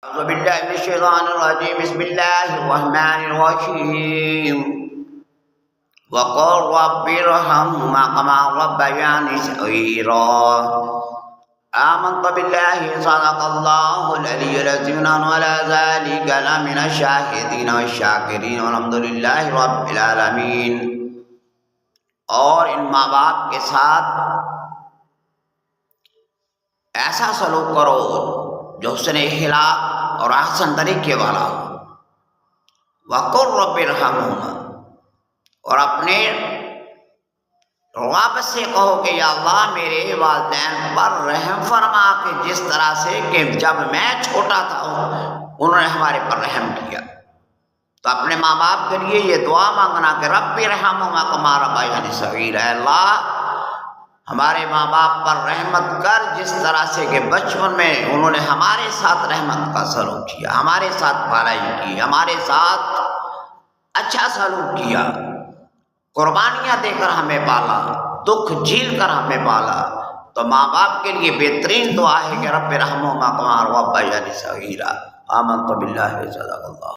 أعوذ بالله من الشيطان الرجيم. بسم الله الرحمن الرحيم. وقل رب ارحمهما كما ربياني صغيرا. آمنت بالله صدق الله العلي العظيم وعلى ذلك لمن الشاهدين والشاکرین والحمد للہ رب العالمین. اور ان ماں باپ کے ساتھ ایسا سلوک کرو جو حسن اخلاق اور احسن طریقے والا ہو. وَقُلْ رَبِّ ارْحَمْهُمَا، اور اپنے رب سے کہو کہ یا اللہ میرے والدین پر رحم فرما، کہ جس طرح سے کہ جب میں چھوٹا تھا انہوں نے ہمارے پر رحم کیا. تو اپنے ماں باپ کے لیے یہ دعا مانگنا کہ رب ارحمہما کما ربیانی صغیرا، اے اللہ ہمارے ماں باپ پر رحمت کر جس طرح سے کہ بچپن میں انہوں نے ہمارے ساتھ رحمت کا سلوک کیا، ہمارے ساتھ بھلائی کی، ہمارے ساتھ اچھا سلوک کیا، قربانیاں دے کر ہمیں پالا، دکھ جھیل کر ہمیں پالا. تو ماں باپ کے لیے بہترین دعا ہے کہ رب ارحمہما کما ربیانی صغیرا. آمنت باللہ صدق اللہ.